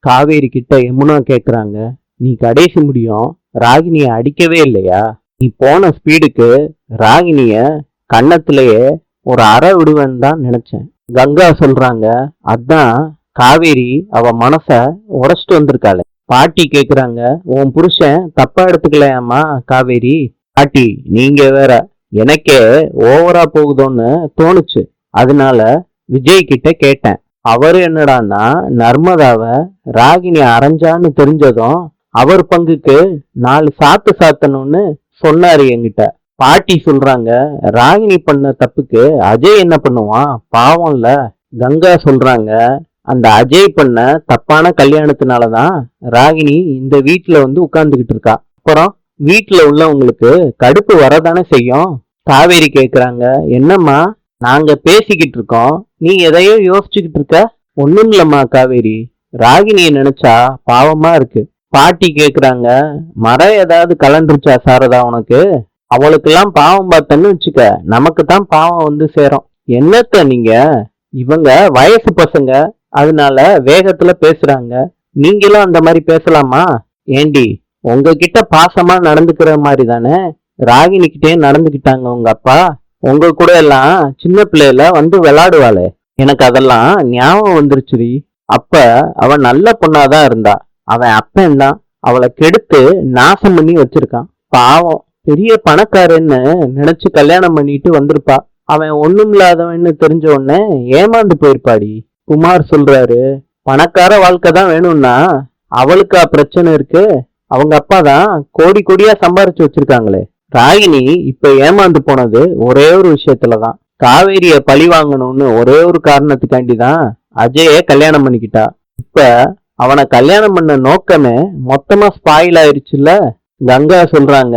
காவேரி கிட்ட யமுனா கேக்குறாங்க, நீ கடைசி முடியும் ராகினிய அடிக்கவே இல்லையா? நீ போன ஸ்பீடுக்கு ராகினிய கன்னத்திலேயே ஒரு அறை விடுவேன்னு தான் நினைச்சேன். கங்கா சொல்றாங்க, அதான் காவேரி அவ மனச உடைச்சிட்டு வந்திருக்காளே. பாட்டி கேக்குறாங்க, உன் புருஷன் தப்பா எடுத்துக்கலையாமா காவேரி? பாட்டி, நீங்க வேற, எனக்கே ஓவரா போகுதோன்னு தோணுச்சு. அதனால விஜய் கிட்ட கேட்டேன். அவரு என்னடான்னா நர்மதாவ ராகினி அரைஞ்சான்னு தெரிஞ்சதும் அவர் பங்குக்கு 4 சாத்து சாத்தணும்னு சொன்னாரு என்கிட்ட. பாட்டி சொல்றாங்க, ராகினி பண்ண தப்புக்கு அஜய் என்ன பண்ணுவான், பாவம்ல. கங்கா சொல்றாங்க, அந்த அஜய் பண்ண தப்பான கல்யாணத்தினாலதான் ராகினி இந்த வீட்டுல வந்து உட்கார்ந்துகிட்டு இருக்கா. அப்புறம் வீட்டுல உள்ளவங்களுக்கு கடுப்பு வரதானே செய்யும். காவேரி கேக்குறாங்க, என்னம்மா நாங்க பேசிக்கிட்டு இருக்கோம், நீ எதையோ யோசிச்சுக்கிட்டு இருக்க? ஒண்ணும் இல்லம்மா காவேரி, ராகினிய நினைச்சா பாவமா இருக்கு. பாட்டி கேக்குறாங்க, மரம் ஏதாவது கலண்டுருச்சா சாரதா உனக்கு? அவளுக்கெல்லாம் பாவம் பார்த்தன்னு வச்சுக்க, நமக்கு தான் பாவம் வந்து சேரும். என்னத்த நீங்க, இவங்க வயசு பசங்க, அதனால வேகத்துல பேசுறாங்க. நீங்களும் அந்த மாதிரி பேசலாமா? ஏண்டி, உங்ககிட்ட பாசமா நடந்துக்கிற மாதிரி தானே ராகினி கிட்டே நடந்துக்கிட்டாங்க உங்க அப்பா. உங்க கூட எல்லாம் சின்ன பிள்ளையில வந்து விளையாடுவாளே, எனக்கு அதெல்லாம் ஞாபகம் வந்துருச்சுடி. அப்ப அவன் நல்ல பொண்ணாதான் இருந்தா. அவன் அப்பன் தான் அவளை கெடுத்து நாசம் பண்ணி வச்சிருக்கான். பாவம், பெரிய பணக்காரன்னு நினைச்சு கல்யாணம் பண்ணிட்டு வந்திருப்பா. அவன் ஒண்ணும் இல்லாதவன்னு தெரிஞ்ச உடனே ஏமாந்து போயிருப்பாடி. குமார் சொல்றாரு, பணக்கார வாழ்க்கை தான் வேணும்னா அவளுக்கா பிரச்சனை இருக்கு? அவங்க அப்பா தான் கோடி கோடியா சம்பாரிச்சு வச்சிருக்காங்களே. ராகினி இப்ப ஏமாந்து போனது ஒரே ஒரு விஷயத்துலதான். காவேரிய பழி வாங்கணும்னு ஒரே ஒரு காரணத்துக்காண்டி தான் அஜய கல்யாணம் பண்ணிக்கிட்டா. இப்ப அவனை கல்யாணம் பண்ண நோக்கமே மொத்தமா ஸ்பாயில் ஆயிருச்சுல்ல. கங்கா சொல்றாங்க,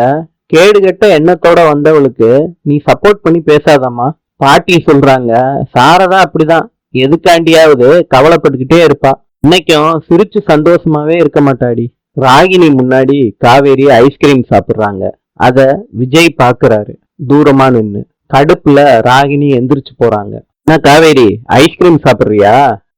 கேடு கெட்ட எண்ணத்தோட வந்தவளுக்கு நீ சப்போர்ட் பண்ணி பேசாதம்மா. பாட்டி சொல்றாங்க, சாரதா அப்படிதான், எதுக்காண்டியாவது கவலைப்பட்டுக்கிட்டே இருப்பா. இன்னைக்கும் சிரிச்சு சந்தோஷமாவே இருக்க மாட்டாடி. ராகினி முன்னாடி காவேரி ஐஸ்கிரீம் சாப்பிடுறாங்க. அத விஜய் பாக்குறாரு தூரமா நின்னு. கடுப்புல ராகினி எந்திரிச்சு போறாங்க. என்ன காவேரி, ஐஸ்கிரீம் சாப்பிடுறியா?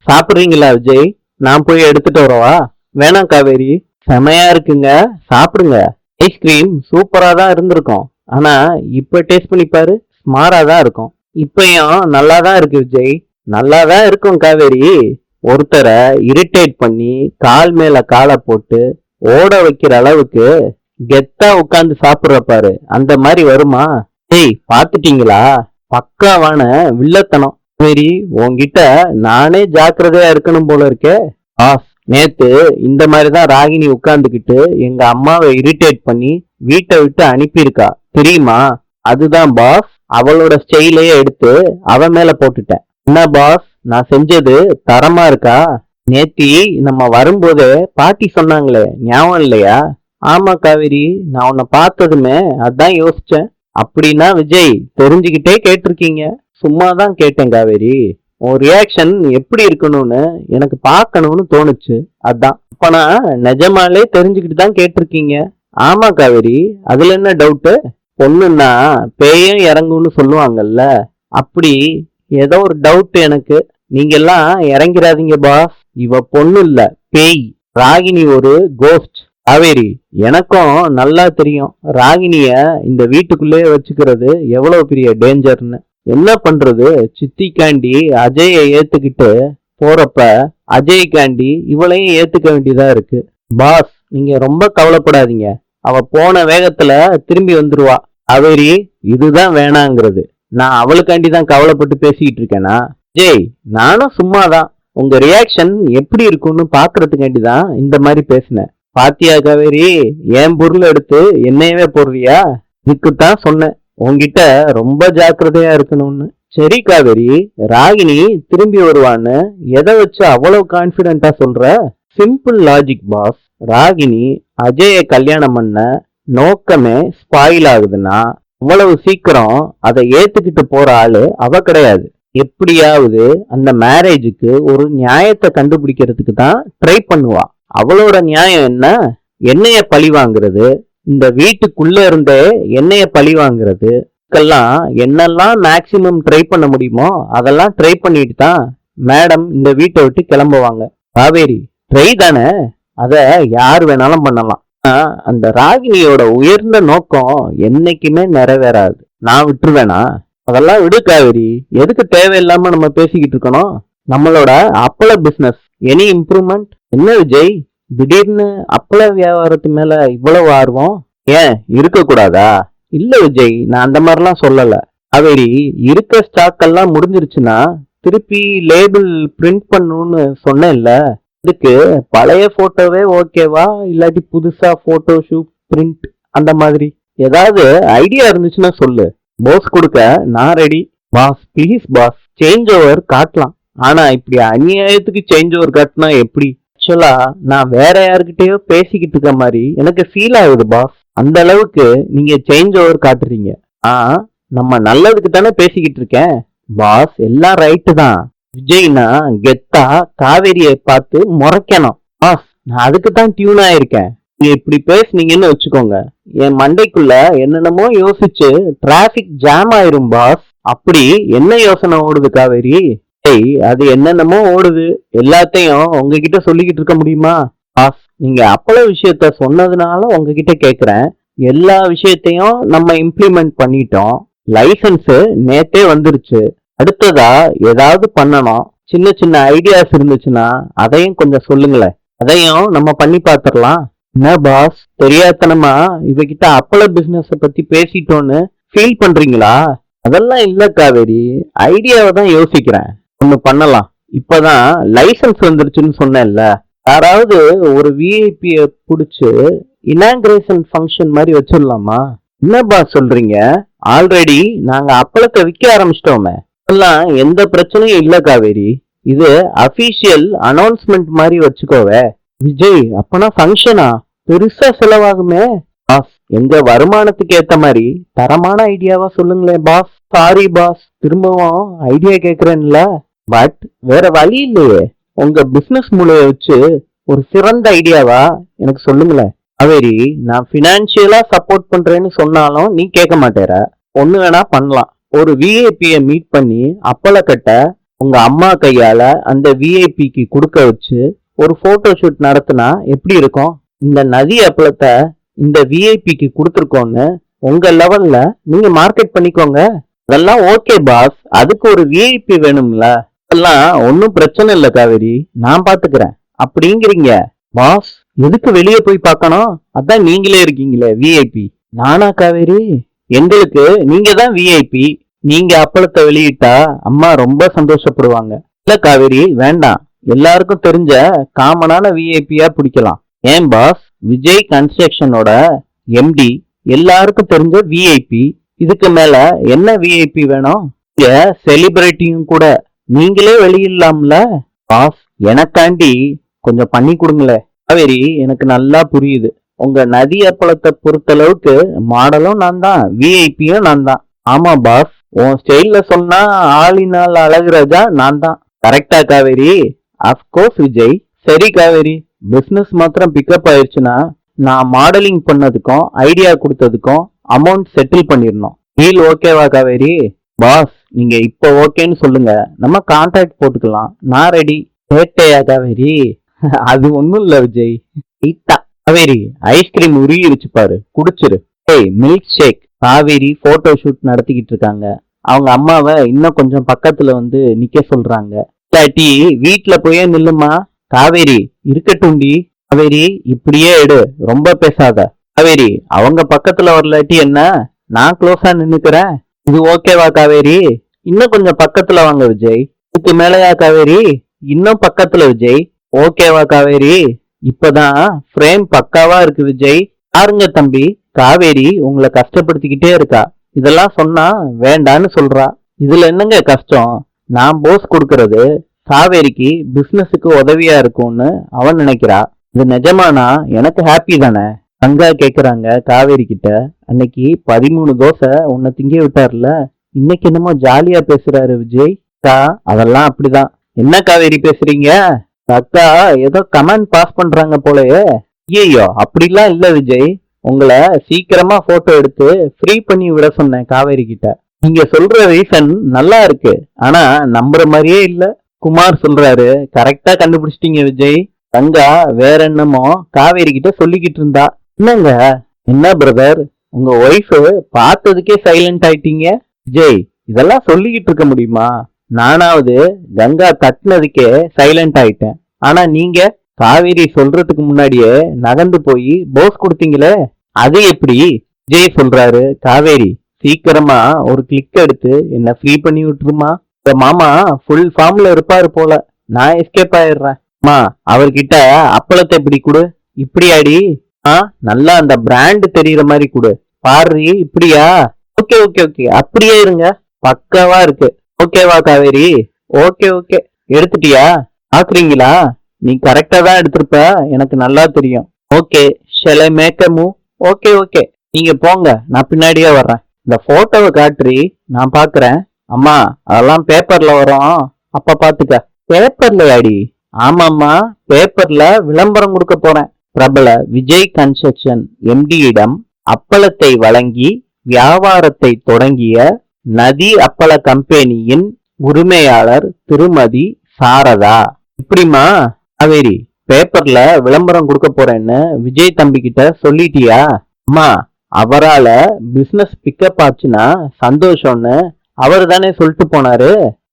சாப்பிடுறீங்களா விஜய்? நான் போய் எடுத்துட்டு வரவா? வேணாம் காவேரி, செமையா இருக்குங்க, சாப்பிடுங்க. ஐஸ்கிரீம் சூப்பரா தான் இருந்திருக்கும், ஆனா இப்ப டேஸ்ட் பண்ணி பாரு, ஸ்மாரா தான் இருக்கும். இப்பயும் நல்லா தான் இருக்கு விஜய். நல்லா தான் இருக்கும் காவேரி. ஒருத்தரை இரிட்டேட் பண்ணி கால் மேல காலை போட்டு ஓட வைக்கிற அளவுக்கு கெத்தா உட்கார்ந்து சாப்பிடுற பாரு, அந்த மாதிரி வருமா? ஏய், பாத்துட்டீங்களா, பக்காவான வில்லத்தனம். சரி, உன்கிட்ட நானே ஜாக்கிரதையா இருக்கணும் போல இருக்கே. ஆஸ், நேத்து இந்த மாதிரிதான் ராகினி உட்கார்ந்துகிட்டு எங்க அம்மாவை இரிட்டேட் பண்ணி வீட்டை விட்டு அனுப்பியிருக்கா தெரியுமா? அதுதான் பாஸ், அவளோட ஸ்டைலையே எடுத்து அவ மேல போட்டுட்டேன். என்ன பாஸ், நான் செஞ்சது தரமா இருக்கா? நேத்தி நம்ம வரும்போதே பாட்டி சொன்னாங்களே, ஞாபகம் இல்லையா? ஆமா காவேரி, நான் உன்னை பார்த்ததுமே அதான் யோசிச்சேன். அப்படின்னா விஜய், தெரிஞ்சுக்கிட்டே கேட்டிருக்கீங்க. சும்மாதான் கேட்டேன் காவேரி, உன் ரியாக்ஷன் எப்படி இருக்கணும்னு எனக்கு பார்க்கணும்னு தோணுச்சு, அதான். அப்பனா நிஜமாலே தெரிஞ்சுக்கிட்டு தான் கேட்டிருக்கீங்க. ஆமா காவேரி, அதுல என்ன டவுட்டு? பொண்ணுன்னா பேயும் இறங்கும்னு சொல்லுவாங்கல்ல, அப்படி ஏதோ ஒரு டவுட் எனக்கு. நீங்க எல்லாம் இறங்கிறாதீங்க பாஸ், இவ பொண்ணு இல்ல, பேய். ராகினி ஒரு கோஸ்ட். காவேரி, எனக்கும் நல்லா தெரியும் ராகினிய இந்த வீட்டுக்குள்ளேயே வச்சுக்கிறது எவ்வளவு பெரிய டேஞ்சர்னு. என்ன பண்றது, சித்திக்காண்டி அஜய ஏத்துக்கிட்டு போறப்ப அஜய்காண்டி இவளையும் ஏத்துக்க வேண்டியதா இருக்கு. பாஸ், நீங்க ரொம்ப கவலைப்படாதீங்க, அவ போன வேகத்துல திரும்பி வந்துருவா. காவேரி, இதுதான் வேணாங்கிறது. நான் அவளுக்காண்டி தான் கவலைப்பட்டு பேசிக்கிட்டு இருக்கேனா? ஜெய், நானும் சும்மாதான் உங்க ரியாக்ஷன் எப்படி இருக்கும்னு பாக்குறதுக்காண்டி தான் இந்த மாதிரி பேசினேன். பாத்தியா காவேரி, என் பொருள் எடுத்து என்னையவே போடுறியா? இதுக்குத்தான் சொன்னேன் உன்கிட்ட ரொம்ப ஜாக்கிரதையா இருக்கணும்னு. சரி காவேரி, ராகினி திரும்பி வருவான்னு எதை வச்சு அவ்வளவு கான்பிடென்டா சொல்ற? Simple logic boss. ராகினி அஜய கல்யாணம் பண்ண நோக்கமே ஸ்பாயில் ஆகுதுன்னா அவ்வளவு சீக்கிரம் அதை ஏத்துக்கிட்டு போற ஆளு அவ கிடையாது. எப்படியாவது அந்த மேரேஜுக்கு ஒரு நியாயத்தை கண்டுபிடிக்கிறதுக்கு தான் ட்ரை பண்ணுவா. அவளோட நியாயம் என்ன? என்னைய பழி வாங்குறது, இந்த வீட்டுக்குள்ள இருந்தே என்னைய பழி வாங்குறது. இதுக்கெல்லாம் என்னெல்லாம் மேக்சிமம் ட்ரை பண்ண முடியுமோ அதெல்லாம் ட்ரை பண்ணிட்டு தான் மேடம் இந்த வீட்டை விட்டு கிளம்புவாங்க. காவேரி, ட்ரை தானே, அத யார் வேணாலும் பண்ணலாம். அந்த ராகினியோட உயர்ந்த நோக்கம் என்னைக்குமே நிறைவேறாது. நான் விட்டுருவேனா? அதெல்லாம் விடு காவேரி. எதுக்கு தேவையில்லாம நம்ம பேசிக்கிட்டு இருக்கணும்? நம்மளோட அப்பள பிசினஸ் எனி இம்ப்ரூவ்மெண்ட்? என்ன விஜய், திடீர்னு அப்பள வியாபாரத்து மேல இவ்வளவு ஆர்வம்? ஏன் இருக்க கூடாதா? இல்ல விஜய், நான் அந்த மாதிரிலாம் சொல்லல. காவேரி, இருக்க ஸ்டாக் எல்லாம் முடிஞ்சிருச்சுன்னா திருப்பி லேபிள் பிரிண்ட் பண்ணணும்னு சொன்னேன்ல. இதுக்கு பழைய போட்டோவே ஓகேவா, இல்லாட்டி புதுசா போட்டோ ஷூட் பிரிண்ட் அந்த மாதிரி ஏதாவது ஐடியா இருந்துச்சுன்னா சொல்லு. போஸ் கொடுக்க நான் ready. Boss please boss, change over காட்டலாம். ஆனா இப்படி அநியாயத்துக்கு சேஞ்ச் ஓவர் காட்டினா எப்படி? ஆக்சுவலா நான் வேற யாருக்கிட்டயோ பேசிக்கிட்டு இருக்க மாதிரி எனக்கு ஃபீல் ஆகுது பாஸ். அந்த அளவுக்கு நீங்க சேஞ்ச் ஓவர் காட்டுறீங்க. நம்ம நல்லதுக்கு தானே பேசிக்கிட்டு இருக்கேன் பாஸ். எல்லாம் ரைட்டு தான். விஜய்னா கெத்தா காவேரியை பார்த்து முறைக்கணும் பாஸ். நான் அதுக்கு தான் டியூன் ஆயிருக்கேன். நீங்க இப்படி பேசுனீங்கன்னு வச்சுக்கோங்க, என் மண்டைக்குள்ள என்னென்னமோ யோசிச்சு டிராபிக் ஜாம் ஆயிரும் பாஸ். அப்படி என்ன யோசனை ஓடுது காவேரி? ஏய், அது என்னென்னமோ ஓடுது. எல்லாத்தையும் உங்ககிட்ட சொல்லிக்கிட்டு இருக்க முடியுமா பாஸ்? நீங்க அப்பள விஷயத்த சொன்னதுனால உங்ககிட்ட கேக்குறேன். எல்லா விஷயத்தையும் நம்ம இம்ப்ளிமெண்ட் பண்ணிட்டோம். லைசன்ஸ் நேத்தே வந்துருச்சு. அடுத்ததா ஏதாவது பண்ணணும். சின்ன சின்ன ஐடியாஸ் இருந்துச்சுன்னா அதையும் கொஞ்சம் சொல்லுங்களேன். அதையும் நம்ம பண்ணி பார்த்துடலாம். என்ன பாஸ், தெரியாதனமா இவகிட்ட அப்பள பிசினஸ் பத்தி பேசிட்டோன்னு ஃபீல் பண்றீங்களா? அதெல்லாம் இல்ல காவேரி, ஐடியாவை தான் யோசிக்கிறேன். ஒண்ணு பண்ணலாம். இப்பதான் லைசன்ஸ் வந்துருச்சுன்னு சொன்னேன்ல, யாராவது ஒரு விஐபிய புடிச்சு இனாகிரேஷன் ஃபங்க்ஷன் மாதிரி வச்சிடலாமா? என்ன பாஸ் சொல்றீங்க? ஆல்ரெடி நாங்க அப்பளத்தை விற்க ஆரம்பிச்சிட்டோமே. அதெல்லாம் எந்த பிரச்சனையும் இல்ல காவேரி. இது அபிஷியல் அனௌன்ஸ்மெண்ட் மாதிரி வச்சுக்கோவே. விஜய், அப்பனா ஃபங்க்ஷனா? பெருசா செலவாகுமே பாஸ். எங்க வருமானத்துக்கு ஏத்த மாதிரி தரமான ஐடியாவா சொல்லுங்களேன் பாஸ். சாரி பாஸ், திரும்பவும் ஐடியா கேக்குறேன்ல. பட் வேற வழி இல்லையே. உங்க பிசினஸ் மூளைய வச்சு ஒரு சிறந்த ஐடியாவா எனக்கு சொல்லுங்களேன். காவேரி, நான் பினான்சியலா சப்போர்ட் பண்றேன்னு சொன்னாலும் நீ கேட்க மாட்டேற. ஒண்ணு வேணா பண்ணலாம். ஒரு விஐபிய மீட் பண்ணி அப்பளக்கட்ட உங்க அம்மா கையால அந்த விஐபிக்கு கொடுக்க வச்சு ஒரு போட்டோ ஷூட் நடத்தினா எப்படி இருக்கும்? இந்த நதி அப்பளத்தை இந்த விஐபிக்கு கொடுத்துருக்கோன்னு உங்க லெவல்ல நீங்க மார்க்கெட் பண்ணிக்கோங்க. அதெல்லாம் ஓகே பாஸ். அதுக்கு ஒரு விஐபி வேணும்ல. அதெல்லாம் ஒன்னும் பிரச்சனை இல்ல காவேரி, நான் பாத்துக்கிறேன் அப்படிங்கிறீங்க பாஸ். எதுக்கு வெளியே போய் பார்க்கணும்? அதான் நீங்களே இருக்கீங்களே விஐபி. நானா காவேரி? எங்களுக்கு நீங்க தான் விஐபி. நீங்க அப்பளத்தை வெளியிட்டா அம்மா ரொம்ப சந்தோஷப்படுவாங்க. இல்ல காவேரி, வேண்டாம். எல்லாருக்கும் தெரிஞ்ச காமனான விஐபியா பிடிக்கலாம். ஏன் பாஸ், விஜய் கன்ஸ்ட்ரக்ஷனோட எம்டி எல்லாருக்கும் தெரிஞ்ச விஐபி. இதுக்கு மேல என்ன விஐபி வேணும்? இங்க செலிபிரிட்டியும் கூட நீங்களே வெளியிடலாம்ல பாஸ். எனக்காண்டி கொஞ்சம் பண்ணி கொடுங்களே. காவேரி, எனக்கு நல்லா புரியுது. உங்க நதி அப்பளத்தை பொறுத்தளவுக்கு மாடலும் நான் தான், விஐபியும் நான் தான். ஆமா பாஸ், உன் ஸ்டைல்ல சொன்னா ஆளினால் அழகுராஜா நான் தான். கரெக்டா காவேரி? அப்கோர்ஸ் விஜய். சரி காவேரி, பிசினஸ் மாத்திரம் பிக்கப் ஆயிடுச்சுன்னா நான் மாடலிங் பண்ணதுக்கும் ஐடியா கொடுத்ததுக்கும் அமௌண்ட் செட்டில் பண்ணிடணும். டீல் ஓகேவா காவேரி? பாஸ், நீங்க இப்ப ஓகேன்னு சொல்லுங்க, நம்ம கான்ட்ராக்ட் போட்டுக்கலாம். நான் ரெடி. கேட்டையா காவேரி? அது ஒண்ணும் இல்ல விஜய். காவேரி, ஐஸ்கிரீம் உருகிருச்சு பாரு, குடிச்சிரு. ஏய், milk shake. Kaveri photo shoot நடத்திக்கிட்டு இருக்காங்க. அவங்க அம்மாவை இன்னும் கொஞ்சம் பக்கத்துல வந்து நிக்க சொல்றாங்க. இல்லாட்டி வீட்டுல போயே நில்லுமா. காவேரி, இருக்கட்டும்டி. காவேரி, இப்படியே எடு, ரொம்ப பேசாத. காவேரி, அவங்க பக்கத்துல வரலாட்டி என்ன, நான் க்ளோஸா நின்னுக்கிறேன். இது ஓகேவா காவேரி? இன்னும் கொஞ்சம் பக்கத்துல வாங்க விஜய். இதுக்கு மேலயா காவேரி? இன்னும் பக்கத்துல விஜய். ஓகேவா காவேரி? இப்பதான் ஃப்ரேம் பக்காவா இருக்கு விஜய். பாருங்க தம்பி, காவேரி உங்களை கஷ்டப்படுத்திக்கிட்டே இருக்கா. இதெல்லாம் சொன்னா வேண்டான்னு சொல்றா. இதுல என்னங்க கஷ்டம்? நான் போஸ் கொடுக்கறது காவேரிக்கு பிசினஸுக்கு உதவியா இருக்கும்னு அவன் நினைக்கிறா. இது நிஜமானா எனக்கு ஹாப்பி தானே. கங்கா கேக்குறாங்க காவேரி கிட்ட, அன்னைக்கு 13 தோசை உன்னை திங்க விட்டார்ல, இன்னைக்கு என்னமோ ஜாலியா பேசுறாரு விஜய். அதெல்லாம் அப்படிதான். என்ன காவேரி பேசுறீங்க? அக்கா ஏதோ கமெண்ட் பாஸ் பண்றாங்க போலயே. ஐயோ, அப்படிலாம் இல்ல விஜய். உங்களை சீக்கிரமா போட்டோ எடுத்து ஃப்ரீ பண்ணி விட சொன்னேன் காவேரி கிட்ட. நீங்க சொல்ற ரீசன் நல்லா இருக்கு, ஆனா நம்புற மாதிரியே இல்ல. குமார் சொல்றாரு, கரெக்டா கண்டுபிடிச்சிட்டீங்க விஜய். கங்கா வேற என்னமோ காவேரி கிட்ட சொல்லிக்கிட்டு இருந்தா. என்னங்க, என்ன பிரதர், உங்க ஒய்ஃப் பார்த்ததுக்கே சைலண்ட் ஆயிட்டீங்க? விஜய், இதெல்லாம் சொல்லிக்கிட்டு இருக்க முடியுமா? நானாவது கங்கா தட்டினதுக்கே சைலண்ட் ஆயிட்டேன். ஆனா நீங்க காவேரி சொல்றதுக்கு முன்னாடியே நகர்ந்து போய் போஸ் கொடுத்தீங்களே, அது எப்படி? விஜய் சொல்றாரு, காவேரி சீக்கிரமா ஒரு கிளிக் எடுத்து என்ன ஃப்ரீ பண்ணி விட்டுருமா. இப்ப மாமா ஃபுல் ஃபார்ம்ல இருப்பாரு போல, நான் எஸ்கேப் ஆயிடுறேன். மா, அவர்கிட்ட அப்பளத்தை இப்படி கொடு. இப்படியாடி? நல்லா அந்த பிராண்ட் தெரியற மாதிரி கொடு. பாரு, இப்படியா? ஓகே ஓகே ஓகே, அப்படியே இருங்க, பக்காவா இருக்கு. ஓகேவா காவேரி? Okay okay. எடுத்துட்டியா? பாக்குறீங்களா? நீ கரெக்டா தான் எடுத்திருப்ப, எனக்கு நல்லா தெரியும். Okay, shall I make a move? Okay okay, நீங்க போங்க, நான் பின்னாடியே வர்றேன். இந்த போட்டோவை காட்டுறி, நான் பாக்குறேன். அம்மா, அதெல்லாம் பேப்பர்ல வரும், அப்ப பாத்துக்க. பேப்பர்லயாடி? ஆமாம்மா, பேப்பர்ல விளம்பரம் கொடுக்க போறேன். பிரபல விஜய் கன்ஸ்ட்ரக்ஷன் எம்டியிடம் அப்பளத்தை வழங்கி வியாபாரத்தை தொடங்கிய நதி அப்பள கம்பெனியின் உரிமையாளர் திருமதி சாரதா. இப்படிமா காவேரி, பேப்பர்ல விளம்பரம் கொடுக்க போறேன்னு விஜய் தம்பி கிட்ட சொல்லிட்டியா? அம்மா, அவரால பிசினஸ் பிக்கப் ஆச்சுன்னா சந்தோஷம்னு அவரு தானே சொல்லிட்டு போனாரு.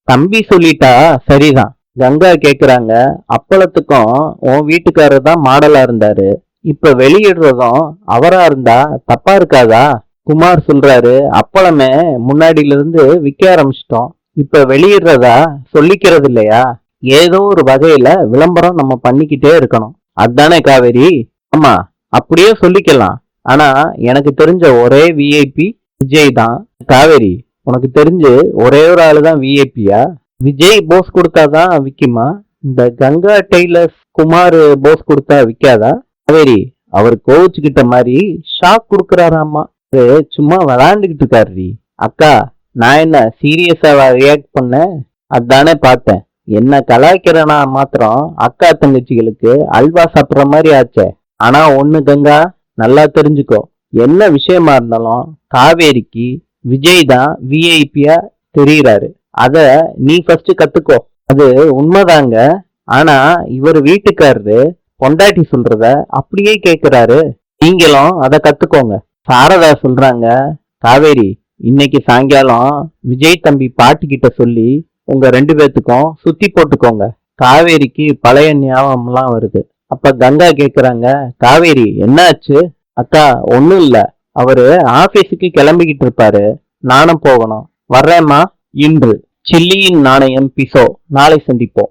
தம்பி சொல்லிட்டா சரிதான். கங்கா கேக்குறாங்க, அப்பளத்துக்கும் உன் வீட்டுக்காரர் தான் மாடலா இருந்தாரு, இப்ப வெளியிடுறதும் அவரா இருந்தா தப்பா இருக்காதா? குமார் சொல்றாரு, அப்பளமே முன்னாடில இருந்து விற்க ஆரம்பிச்சிட்டோம், இப்ப வெளியிடுறதா சொல்லிக்கிறது இல்லையா? ஏதோ ஒரு வகையில விளம்பரம் நம்ம பண்ணிக்கிட்டே இருக்கணும், அதானே காவேரி? ஆமா, அப்படியே சொல்லிக்கலாம். ஆனா எனக்கு தெரிஞ்ச ஒரே விஐபி விஜய் தான். காவேரி, உனக்கு தெரிஞ்சு ஒரே ஒரு ஆளுதான் விஐபியா? விஜய் போஸ் கொடுத்தாதான் விக்குமா? இந்த கங்கா டெய்லர்ஸ் குமார் போஸ் கொடுத்தா விக்காதா? காவேரி, அவர் கோவிச்சுக்கிட்ட மாதிரி ஷாக் கொடுக்கறாராமா. சும்மா விளாண்டுகிட்டு இருக்காரு. அக்கா, நான் என்ன சீரியஸா ரியாக்ட் பண்ணேன்? அதானே பார்த்தேன். என்ன கலாய்க்கிறனா மாத்திரம் அக்கா தங்கச்சிகளுக்கு அல்வா சாப்பிடுற மாதிரி ஆச்சே. ஆனா ஒண்ணு கங்கா, நல்லா தெரிஞ்சுக்கோ, என்ன விஷயமா இருந்தாலும் காவேரிக்கு விஜய் தான் விஐபியா தெரியறாரு. அத நீ ஃபர்ஸ்ட் கத்துக்கோ. அது உண்மைதாங்க. ஆனா இவர் வீட்டுக்காரரு பொண்டாட்டி சொல்றத அப்படியே கேக்குறாரு. நீங்களும் அத கத்துக்கோங்க. சாரதா சொல்றாங்க, காவேரி, இன்னைக்கு சாயங்காலம் விஜய் தம்பி பாட்டி கிட்ட சொல்லி உங்க 2 பேத்துக்கும் சுத்தி போட்டுக்கோங்க. காவேரிக்கு பழைய ஞாபகம்லாம் வருது. அப்ப கங்கா கேக்குறாங்க, காவேரி என்னாச்சு? அக்கா, ஒண்ணும் இல்ல, அவரு ஆபீஸுக்கு கிளம்பிக்கிட்டு இருப்பாரு, நானும் போகணும். வர்றேம்மா. இன்று சில்லியின் நாணயம் பிசோ. நாளை சந்திப்போம்.